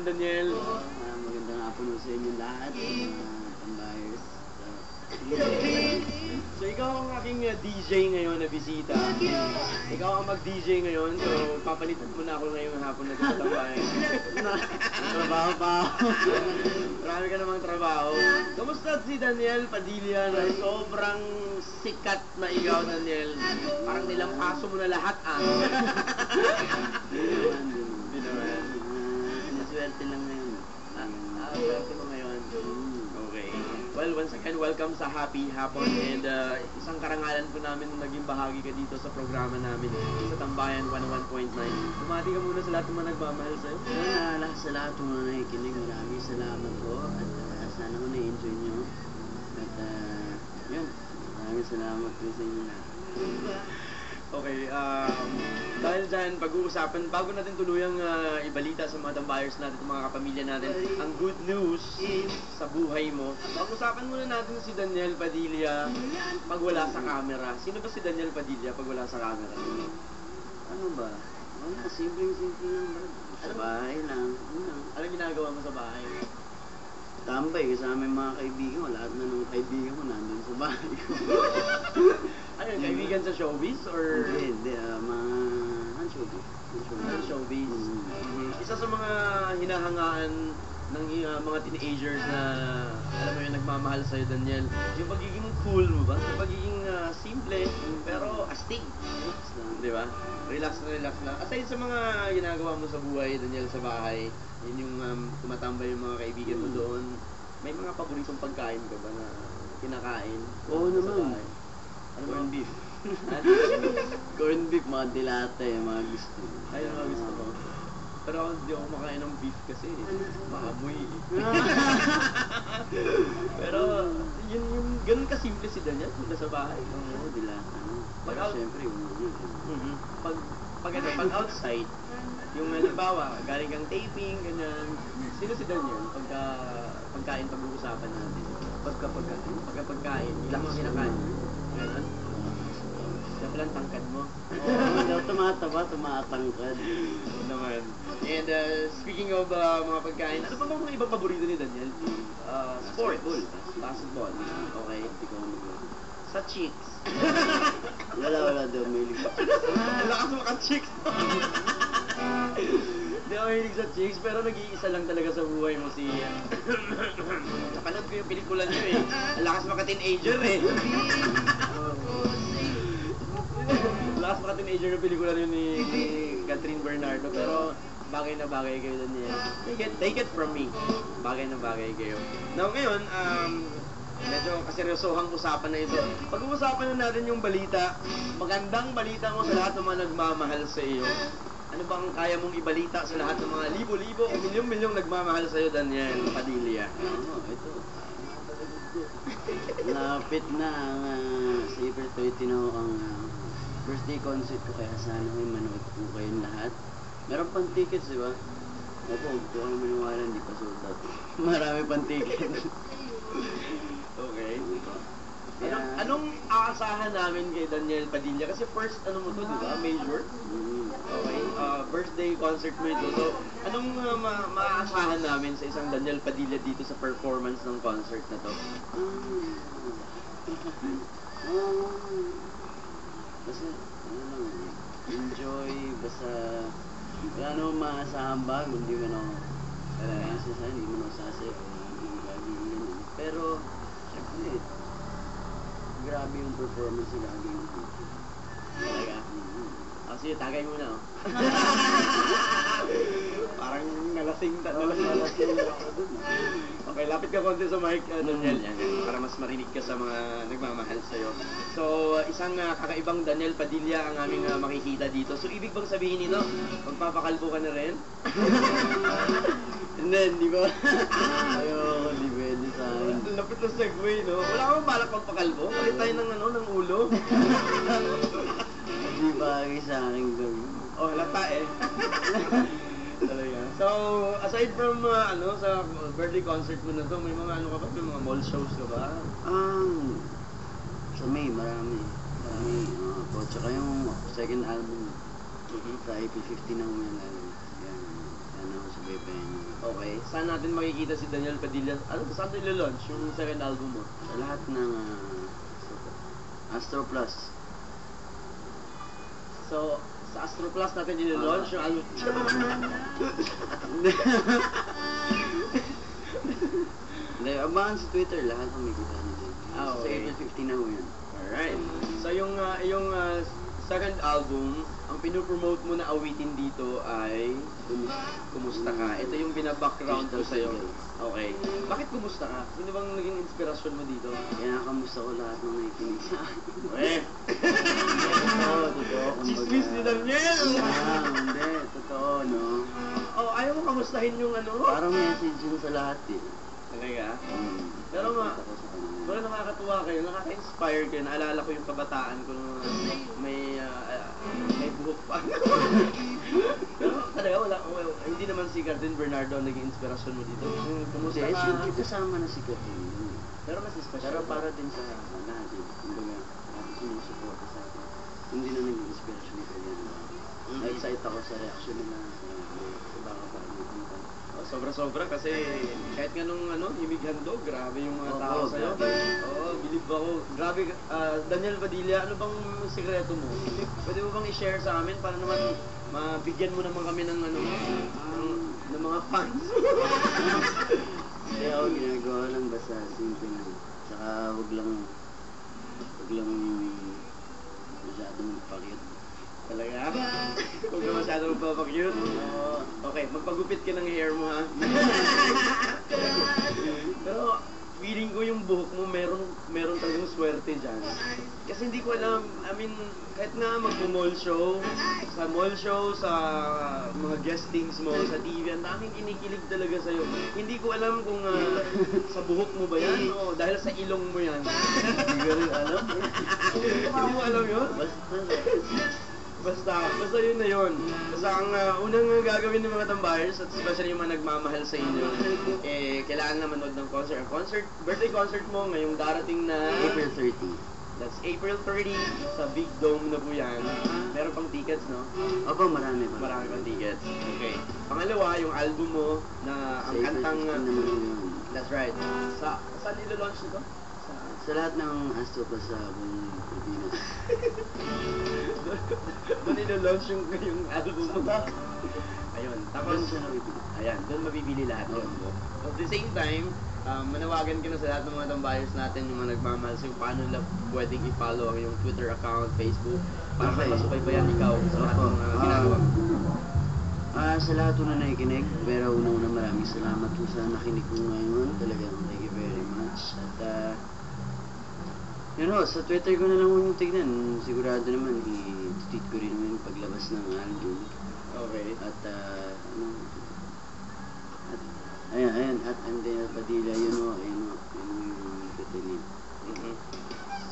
Daniel. Magandang hapon sa inyo lahat, mga tambayers. So, ikaw ang aking DJ ngayon na bisita. Ikaw ang mag-DJ ngayon, so papalitan mo na ako ngayong hapon na sa tambayan. Trabaho pa ako. Marami ka namang trabaho. Kamusta si Daniel Padilla na sobrang sikat na ikaw, Daniel? Parang nilampaso mo na lahat, Hindi naman. Sinaswerte lang ngayon. Swerte mo ngayon. Okay. Well, once again, welcome sa Happy Hapon and isang karangalan po namin na naging bahagi ka dito sa programa namin sa Tambayan 101.9. Bumati ka muna sa lahat ng mga nagmamahal sa'yo. Sa lahat ng mga nakikinig, maraming salamat po at sana ko na-enjoy nyo. At yun, maraming salamat po sa inyo lahat. Okay, dahil dyan, pag-uusapan, bago natin tuluyang ibalita sa mga tambayers natin, mga kapamilya natin, ang good news sa buhay mo, pag-usapan muna natin si Daniel Padilla pag wala sa camera. Sino ba si Daniel Padilla pag wala sa camera? Ano ba? Wala, simpleng-simple lang ba? Sa bahay lang. Ano ginagawa mo sa bahay? Tambay kasama yung mga kaibigan ko. Lahat na ng kaibigan ko nandun sa bahay ko. Ano yung kaibigan sa showbiz or? Hindi, mga showbiz. Showbiz. Isa sa mga hinahangaan ng mga teenagers na alam mo yung nagmamahal sa'yo, Daniel, yung pagiging cool mo ba? Yung pagiging simple pero astig. Di ba? Relax na relax lang. Aside sa mga ginagawa mo sa buhay, Daniel, sa bahay, yun yung tumatambay yung mga kaibigan mo doon, may mga paboritong pagkain ka ba na kinakain? Oo sa naman. bahay? Ano Corn ba? beef. Corn beef, mga dilata, mga gusto. Ayun ang mga gusto ko. Pero ako hindi ako makain ng beef kasi maamoy. Pero yun yung ganun kasimple si Daniel kung nasa bahay. Oo, dilata. Pag Pero out- syempre, yun. Pag outside, yung halimbawa, galing kang taping, ganyan. Sino si Daniel pagkain pag-uusapan natin? Pagkain, ilang mga kinakain. Ganun. Dapat lang tangkad mo. Oo, tumataba, tumatangkad. Oo naman. And speaking of mga pagkain, ano pa bang mga ibang paborito ni Daniel? Sports. Basketball. Okay. Hindi ko mag- Sa chicks. Wala daw, may lipat. Ang lakas mo ka chicks. Hindi ako hilig sa chicks, pero nag-iisa lang talaga sa buhay mo si... Napanood ko yung pelikula niyo eh. Ang lakas mo ka-teenager eh. Ang lakas mo ka-teenager yung pelikula niyo ni Catherine Bernardo, pero bagay na bagay kayo doon niya. Take it from me. Bagay na bagay kayo. Now ngayon, medyo kaseryosohang usapan na ito. Pag-uusapan na natin yung balita, magandang balita mo sa lahat ng mga nagmamahal sa iyo. Ano bang kaya mong ibalita sa lahat ng mga libo-libo o milyong-milyong nagmamahal sa iyo, Daniel Padilla? Ito. Lapit na ang sa April 30 na ang birthday concert ko, kaya sana may manood po kayong lahat. Meron pang tickets, di ba? Opo, huwag po kayo maniwala, hindi pa sold out. Marami pang tickets. Okay. Anong aasahan namin kay Daniel Padilla? Kasi first, ano mo to, di ba? Major? Okay. Birthday concert mo ito. So, anong maaasahan namin sa isang Daniel Padilla dito sa performance ng concert na to? Basta, enjoy, basta, wala naman maasahan ba, hindi mo na hindi mo na sasaya, pero, syempre, grabe yung performance na gagawin ko. Talaga? Sige, tagay muna, oh. Parang nalasing ako dun. Okay, lapit ka konti sa mic, Daniel. Yan, para mas marinig ka sa mga nagmamahal sa'yo. So, isang kakaibang Daniel Padilla ang aming makikita dito. So, ibig bang sabihin nito, magpapakalbo ka na rin? Hindi ba? Ayoko, hindi pwede sa akin. Lapit na segue, no? Wala ka bang balak magpakalbo? Palit tayo ng ulo. Hindi bagay sa akin gawin. Oh, halata eh. Talaga. So, aside from sa birthday concert mo na to, may mga ano ka ba? May mga mall shows ka ba? Sa May, marami. Po. Tsaka yung second album, sa IP50 na umalalabas. Yan. sana ako subaybayan nyo. Okay, saan natin makikita si Daniel Padilla? Ano, saan ito ilo-launch yung second album mo? Sa lahat ng Astro Plus. So, sa Astro Plus natin ilo-launch yung album. Hindi, abangan sa Twitter, lahat ang may kita nyo dyan. Ah, Sa okay. April 15 na ho yan. Alright. So, yung second album, ang pinopromote mo na awitin dito ay Kumusta Ka. Ito yung binabackground ko sa'yo. Okay. Bakit kumusta ka? Sino bang naging inspirasyon mo dito? Kinakamusta ko lahat ng nakikinig sa akin. Eh! Totoo. Chismis ni Daniel! Hindi. Totoo, no? Oh, ayaw mo kamustahin yung ano? Parang message yun sa lahat eh. Talaga? Pero Pero nga, ako sa kanila. pero nakakatuwa kayo, nakaka-inspire kayo. Naalala ko yung kabataan ko nung may buhok pa. Pero talaga, hindi naman si Catherine Bernardo ang naging inspirasyon mo dito. Kumusta Hindi, ka? siyempre kasama na si Catherine. Pero mas special. Pero para din sa lahat eh. Kumbaga, sumusuporta sa akin. Hindi na naging inspirasyon ni Catherine. Na-excite ako sa reaction nila sa baka pa kanta. Sobra-sobra kasi kahit nga nung Himig Handog, grabe yung mga Oo, tao sa'yo. grabe. Oo, believe ako. Grabe, Daniel Padilla, ano bang sikreto mo? Pwede mo bang i-share sa amin para naman mabigyan mo naman kami ng ng mga fans? Kaya ako ginagawa lang basta simple lang. Tsaka wag lang masyadong pakit. Talaga? Huwag na masyado magpapakyut. Okay, magpagupit ka ng hair mo ha. Pero feeling ko yung buhok mo meron talagang swerte dyan. Kasi hindi ko alam, I mean, kahit nga mag-mall show, sa mga guestings mo, sa TV, ang daming kinikilig talaga sa'yo. Hindi ko alam kung sa buhok mo ba yan o dahil sa ilong mo yan. Hindi ko rin alam. Hindi mo alam yun? Basta yun na yun. Basta ang unang gagawin ng mga tambayers, at especially yung mga nagmamahal sa inyo, kailangan na manood ng birthday concert mo ngayong darating na April 30. That's April 30 sa Big Dome na po yan. Meron pang tickets, no? Opo, marami pa. Marami pang tickets. Okay. Pangalawa, yung album mo na ang kantang... naman yun. That's right. Saan ilo-launch nito? Sa lahat ng Astro Plus sa buong Pilipinas. Doon ilo-launch yung album mo. Ayun. Tapos, Doon siya nabibili. ayan, doon mabibili lahat yun. At the same time, manawagan ka na sa lahat ng mga tambayers natin, yung mga nagmamahal sa'yo, paano nila pwedeng i-follow ang iyong Twitter account, Facebook, para Okay. masubaybayan ikaw sa lahat ng ginagawa. Sa lahat po na nakikinig, pero una-una maraming salamat po sa nakinig ko ngayon. Talagang thank you very much. At yun ho, sa Twitter ko na lang yung tignan. Sigurado naman, i-tweet ko rin naman yung paglabas ng album. Okay. At ayan, at Daniel Padilla, yun yung Catherine.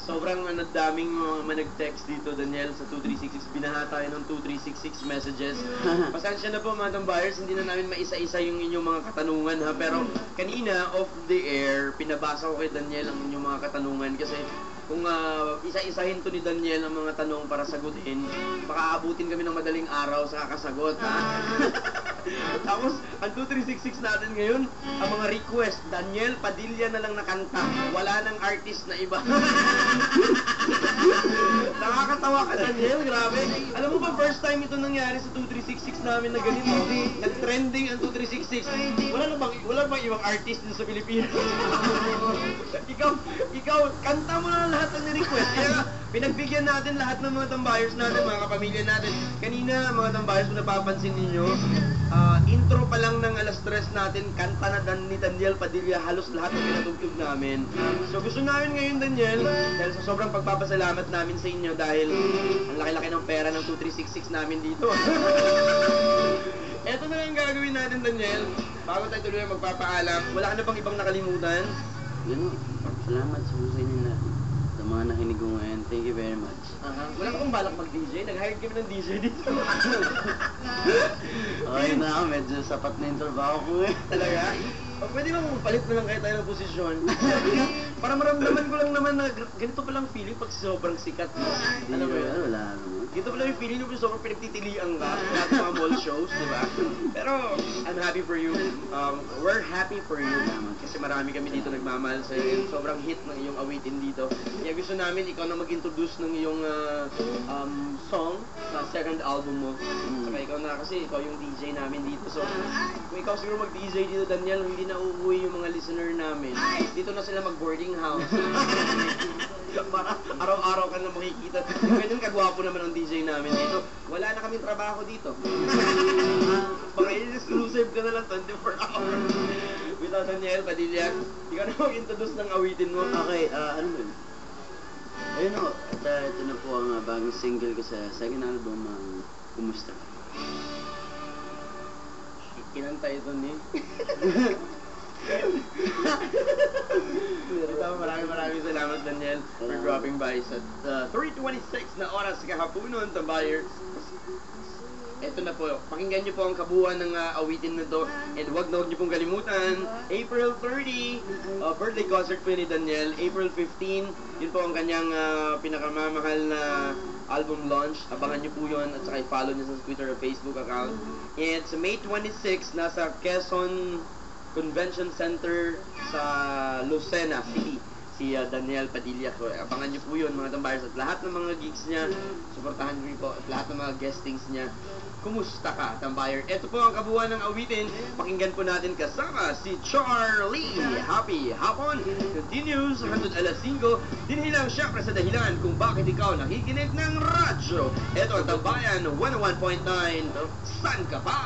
Sobrang daming mga nag-text dito, Daniel, sa 2366. Binaha tayo ng 2366 messages. Pasensya na po mga tambayers, hindi na namin maisa-isa yung inyong mga katanungan ha. Pero kanina, off the air, pinabasa ko kay Daniel ang inyong mga katanungan kasi kung isa-isahin to ni Daniel ang mga tanong para sagutin, baka abutin kami ng madaling araw sa kakasagot ha. Tapos, ang 2366 natin ngayon, ang mga request, Daniel Padilla na lang nakanta. Wala nang artist na iba. Nakakatawa ka, Daniel. Grabe. Alam mo ba, first time ito nangyari sa 2366 namin na ganito. Nag-trending ang 2366. Wala bang ibang artist din sa Pilipinas? ikaw, kanta mo na lahat ng request. Kaya pinagbigyan natin lahat ng mga tambayers natin, mga kapamilya natin. Kanina, mga tambayers, kung napapansin ninyo, intro pa lang ng alas 3 natin, kanta na ni Daniel Padilla, halos lahat ng pinatugtog namin. So gusto namin ngayon, Daniel, dahil sa sobrang pagpapasalamat namin sa inyo dahil ang laki-laki ng pera ng 2366 namin dito. Eto na lang gagawin natin, Daniel. Bago tayo tuloy magpapaalam, wala ka na bang ibang nakalimutan? Yun, salamat sa inyo lahat. Sa mga nakinig ko ngayon, thank you very much. Wala ka bang balak mag-DJ? Nag-hire kami ng DJ dito. Okay na ako, medyo sapat na yung trabaho ko eh. Talaga? O pwede ba magpalit na lang kayo tayo ng posisyon? Para maramdaman ko lang naman na ganito palang feeling pag sobrang sikat mo. Alam mo yun? Wala naman. Ganito pala yung feeling mo sobrang pinagtitilian ka lahat ng mga mall shows, di ba? Pero, I'm happy for you. We're happy for you. Kasi marami kami dito nagmamahal sa'yo. Sobrang hit ng iyong awitin dito. Kaya gusto namin ikaw na mag-introduce ng iyong song sa second album mo. Saka ikaw na kasi ikaw yung DJ namin dito. So, kung ikaw siguro mag-DJ dito, Daniel, hindi na uuwi yung mga listener namin. Dito na sila mag-boarding house. Para araw-araw ka na makikita. Ganyan kagwapo naman ang DJ namin dito. Wala na kaming trabaho dito. Baka exclusive ka na lang 24 hours. Without Daniel Padilla, ikaw na mag-introduce ng awitin mo. Okay, ano ba yun? Ayun o, ito na po ang bagong single ko sa second album, Kumusta Ka? Kinanta ito ni. Maraming salamat, Daniel, for dropping by sa 3:26 na oras sa kahaponon, Tambayer. Ito na po, pakinggan niyo po ang kabuuan ng awitin na to. And wag niyo pong kalimutan, April 30, birthday concert po ni Daniel. April 15, yun po ang kanyang pinakamamahal na album launch. Abangan niyo po yun at saka i-follow niyo sa Twitter or Facebook account. And sa May 26, nasa Quezon Convention Center sa Lucena City, si Daniel Padilla. So, abangan niyo po yun, mga tambayers, at lahat ng mga gigs niya, suportahan niyo po, at lahat ng mga guestings niya. Kumusta ka, tambayer? Ito po ang kabuuan ng awitin. Pakinggan po natin kasama si Charlie. Happy hapon continues hanggang alas 5. Dinihilang syempre sa dahilan kung bakit ikaw nakikinig ng radyo. Ito ang Tambayan 101.9. San ka pa?